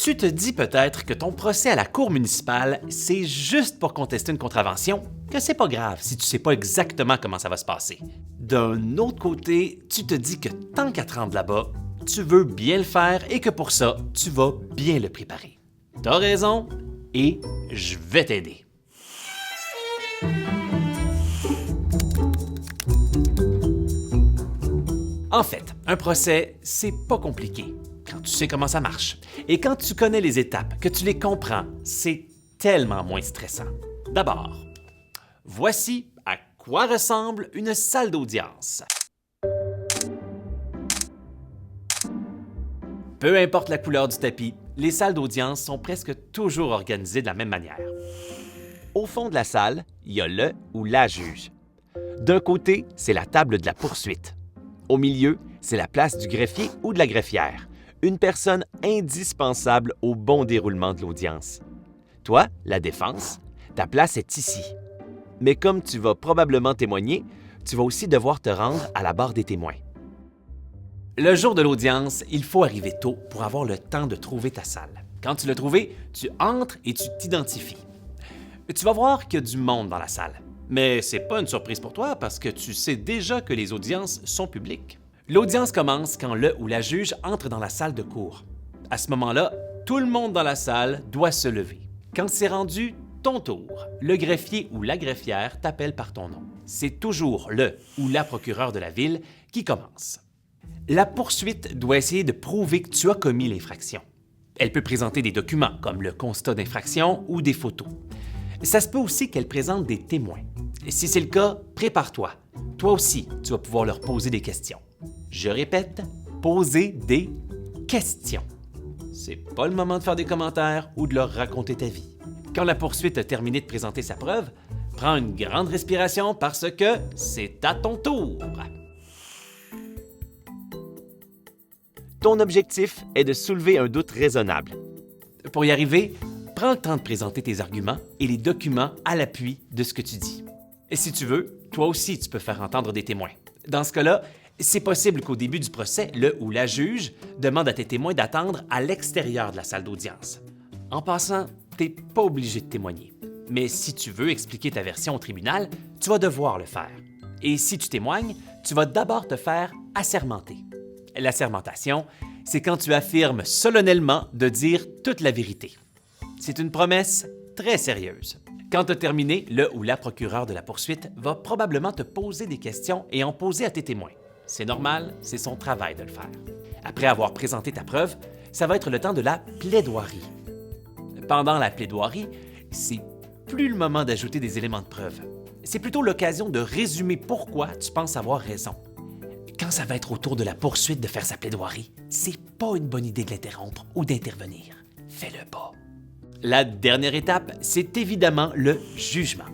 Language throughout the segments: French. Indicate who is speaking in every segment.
Speaker 1: Tu te dis peut-être que ton procès à la cour municipale, c'est juste pour contester une contravention, que c'est pas grave si tu sais pas exactement comment ça va se passer. D'un autre côté, tu te dis que tant qu'à te rendre là-bas, tu veux bien le faire et que pour ça, tu vas bien le préparer. T'as raison et je vais t'aider. En fait, un procès, c'est pas compliqué quand tu sais comment ça marche. Et quand tu connais les étapes, que tu les comprends, c'est tellement moins stressant. D'abord, voici à quoi ressemble une salle d'audience. Peu importe la couleur du tapis, les salles d'audience sont presque toujours organisées de la même manière. Au fond de la salle, il y a le ou la juge. D'un côté, c'est la table de la poursuite. Au milieu, c'est la place du greffier ou de la greffière, une personne indispensable au bon déroulement de l'audience. Toi, la défense, ta place est ici. Mais comme tu vas probablement témoigner, tu vas aussi devoir te rendre à la barre des témoins. Le jour de l'audience, il faut arriver tôt pour avoir le temps de trouver ta salle. Quand tu l'as trouvée, tu entres et tu t'identifies. Tu vas voir qu'il y a du monde dans la salle. Mais c'est pas une surprise pour toi parce que tu sais déjà que les audiences sont publiques. L'audience commence quand le ou la juge entre dans la salle de cour. À ce moment-là, tout le monde dans la salle doit se lever. Quand c'est rendu ton tour, le greffier ou la greffière t'appelle par ton nom. C'est toujours le ou la procureure de la ville qui commence. La poursuite doit essayer de prouver que tu as commis l'infraction. Elle peut présenter des documents comme le constat d'infraction ou des photos. Ça se peut aussi qu'elle présente des témoins. Et si c'est le cas, prépare-toi. Toi aussi, tu vas pouvoir leur poser des questions. Je répète, poser des questions. C'est pas le moment de faire des commentaires ou de leur raconter ta vie. Quand la poursuite a terminé de présenter sa preuve, prends une grande respiration parce que c'est à ton tour. Ton objectif est de soulever un doute raisonnable. Pour y arriver, prends le temps de présenter tes arguments et les documents à l'appui de ce que tu dis. Et si tu veux, toi aussi, tu peux faire entendre des témoins. Dans ce cas-là, c'est possible qu'au début du procès, le ou la juge demande à tes témoins d'attendre à l'extérieur de la salle d'audience. En passant, tu n'es pas obligé de témoigner. Mais si tu veux expliquer ta version au tribunal, tu vas devoir le faire. Et si tu témoignes, tu vas d'abord te faire assermenter. L'assermentation, c'est quand tu affirmes solennellement de dire toute la vérité. C'est une promesse très sérieuse. Quand tu as terminé, le ou la procureure de la poursuite va probablement te poser des questions et en poser à tes témoins. C'est normal, c'est son travail de le faire. Après avoir présenté ta preuve, ça va être le temps de la plaidoirie. Pendant la plaidoirie, c'est plus le moment d'ajouter des éléments de preuve. C'est plutôt l'occasion de résumer pourquoi tu penses avoir raison. Quand ça va être au tour de la poursuite de faire sa plaidoirie, c'est pas une bonne idée de l'interrompre ou d'intervenir. Fais-le pas. La dernière étape, c'est évidemment le jugement.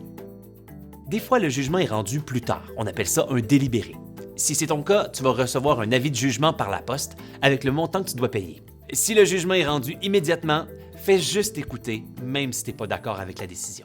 Speaker 1: Des fois, le jugement est rendu plus tard. On appelle ça un délibéré. Si c'est ton cas, tu vas recevoir un avis de jugement par la poste avec le montant que tu dois payer. Si le jugement est rendu immédiatement, fais juste écouter, même si tu n'es pas d'accord avec la décision.